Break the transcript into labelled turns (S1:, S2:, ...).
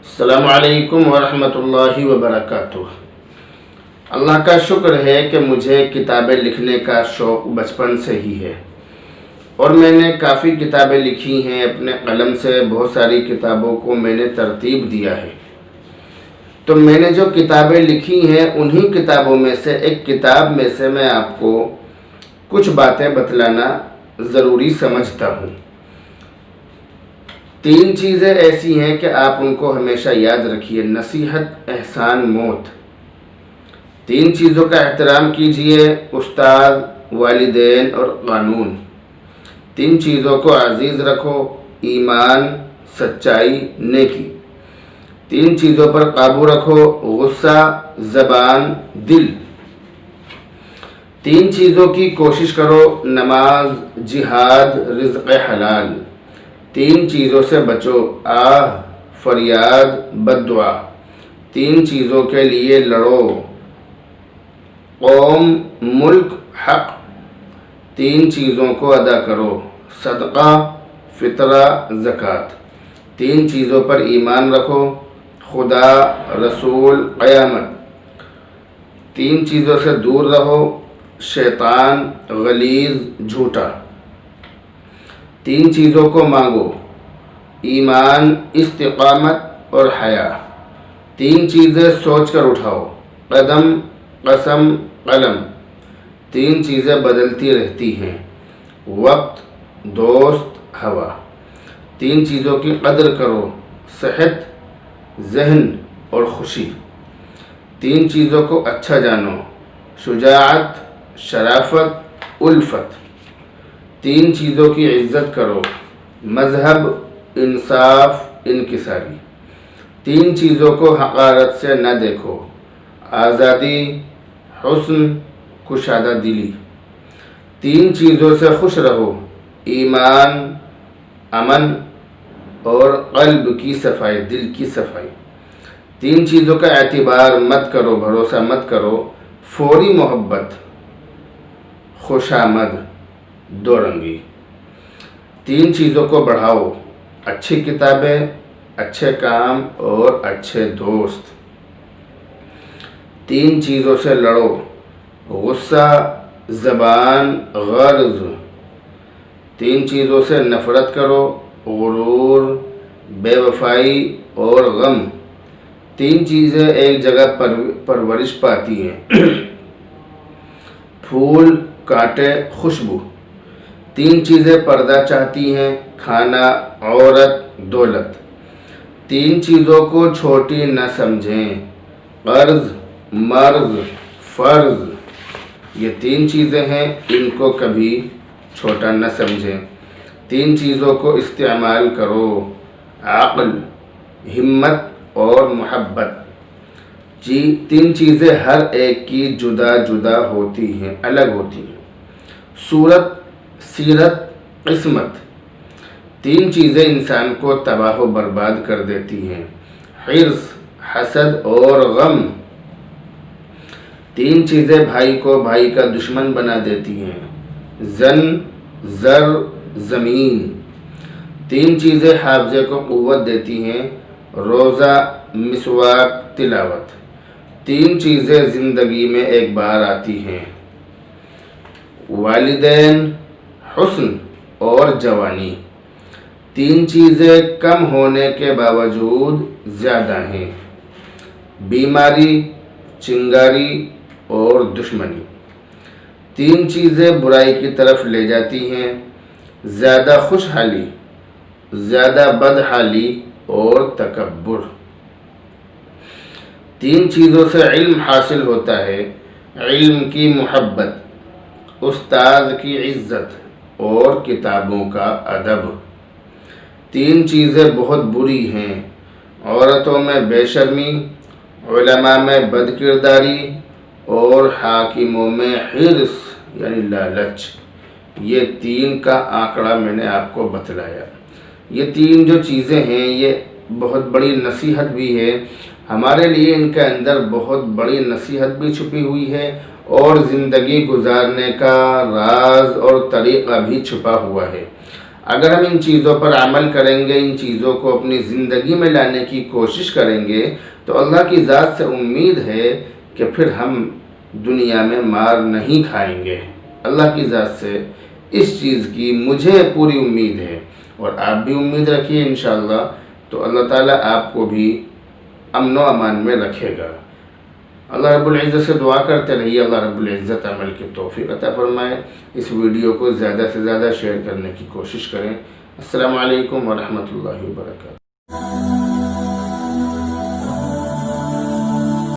S1: السلام علیکم ورحمۃ اللہ وبرکاتہ۔ اللہ کا شکر ہے کہ مجھے کتابیں لکھنے کا شوق بچپن سے ہی ہے اور میں نے کافی کتابیں لکھی ہیں اپنے قلم سے۔ بہت ساری کتابوں کو میں نے ترتیب دیا ہے۔ تو میں نے جو کتابیں لکھی ہیں انہی کتابوں میں سے ایک کتاب میں سے میں آپ کو کچھ باتیں بتلانا ضروری سمجھتا ہوں۔ 3 چیزیں ایسی ہیں کہ آپ ان کو ہمیشہ یاد رکھیے: نصیحت، احسان، موت۔ 3 چیزوں کا احترام کیجیے: استاد، والدین اور قانون۔ 3 چیزوں کو عزیز رکھو: ایمان، سچائی، نیکی۔ 3 چیزوں پر قابو رکھو: غصہ، زبان، دل۔ 3 چیزوں کی کوشش کرو: نماز، جہاد، رزق حلال۔ 3 چیزوں سے بچو: آہ، فریاد، بد دعا۔ 3 چیزوں کے لیے لڑو: قوم، ملک، حق۔ 3 چیزوں کو ادا کرو: صدقہ، فطرہ، زکوٰۃ۔ 3 چیزوں پر ایمان رکھو: خدا، رسول، قیامت۔ 3 چیزوں سے دور رہو: شیطان، غلیظ، جھوٹا۔ 3 چیزوں کو مانگو: ایمان، استقامت اور حیا۔ 3 چیزیں سوچ کر اٹھاؤ: قدم، قسم، قلم۔ 3 چیزیں بدلتی رہتی ہیں: وقت، دوست، ہوا۔ 3 چیزوں کی قدر کرو: صحت، ذہن اور خوشی۔ 3 چیزوں کو اچھا جانو: شجاعت، شرافت، الفت۔ 3 چیزوں کی عزت کرو: مذہب، انصاف، انکساری۔ 3 چیزوں کو حقارت سے نہ دیکھو: آزادی، حسن، کشادہ دلی۔ 3 چیزوں سے خوش رہو: ایمان، امن اور قلب کی صفائی، دل کی صفائی۔ 3 چیزوں کا اعتبار مت کرو: بھروسہ مت کرو، فوری محبت، خوشامد، دو رنگی۔ 3 چیزوں کو بڑھاؤ: اچھی کتابیں، اچھے کام اور اچھے دوست۔ 3 چیزوں سے لڑو: غصہ، زبان، غرض۔ 3 چیزوں سے نفرت کرو: غرور، بے وفائی اور غم۔ 3 چیزیں ایک جگہ پرورش پاتی ہیں: پھول، کانٹے، خوشبو۔ 3 چیزیں پردہ چاہتی ہیں: کھانا، عورت، دولت۔ 3 چیزوں کو چھوٹی نہ سمجھیں: قرض، مرض، فرض۔ یہ 3 چیزیں ہیں، ان کو کبھی چھوٹا نہ سمجھیں۔ 3 چیزوں کو استعمال کرو: عقل، ہمت اور محبت۔ 3 چیزیں ہر ایک کی جدا جدا ہوتی ہیں، الگ ہوتی ہیں: صورت، سیرت، قسمت۔ 3 چیزیں انسان کو تباہ و برباد کر دیتی ہیں: حرص، حسد اور غم۔ 3 چیزیں بھائی کو بھائی کا دشمن بنا دیتی ہیں: زن، زر، زمین۔ 3 چیزیں حافظے کو قوت دیتی ہیں: روزہ، مسواک، تلاوت۔ 3 چیزیں زندگی میں ایک بار آتی ہیں: والدین، حسن اور جوانی۔ 3 چیزیں کم ہونے کے باوجود زیادہ ہیں: بیماری، چنگاری اور دشمنی۔ 3 چیزیں برائی کی طرف لے جاتی ہیں: زیادہ خوشحالی، زیادہ بدحالی اور تکبر۔ 3 چیزوں سے علم حاصل ہوتا ہے: علم کی محبت، استاد کی عزت اور کتابوں کا ادب۔ 3 چیزیں بہت بری ہیں: عورتوں میں بے شرمی، علماء میں بد کرداری اور حاکموں میں حرص یعنی لالچ۔ یہ 3 کا آنکڑا میں نے آپ کو بتلایا۔ یہ 3 جو چیزیں ہیں یہ بہت بڑی نصیحت بھی ہے ہمارے لیے، ان کے اندر بہت بڑی نصیحت بھی چھپی ہوئی ہے اور زندگی گزارنے کا راز اور طریقہ بھی چھپا ہوا ہے۔ اگر ہم ان چیزوں پر عمل کریں گے، ان چیزوں کو اپنی زندگی میں لانے کی کوشش کریں گے، تو اللہ کی ذات سے امید ہے کہ پھر ہم دنیا میں مار نہیں کھائیں گے۔ اللہ کی ذات سے اس چیز کی مجھے پوری امید ہے، اور آپ بھی امید رکھیے انشاءاللہ، تو اللہ تعالیٰ آپ کو بھی امن و امان میں رکھے گا۔ اللہ رب العزت سے دعا کرتے رہیے، اللہ رب العزت عمل کی توفیق عطا فرمائے۔ اس ویڈیو کو زیادہ سے زیادہ شیئر کرنے کی کوشش کریں۔ السلام علیکم ورحمۃ اللہ وبرکاتہ۔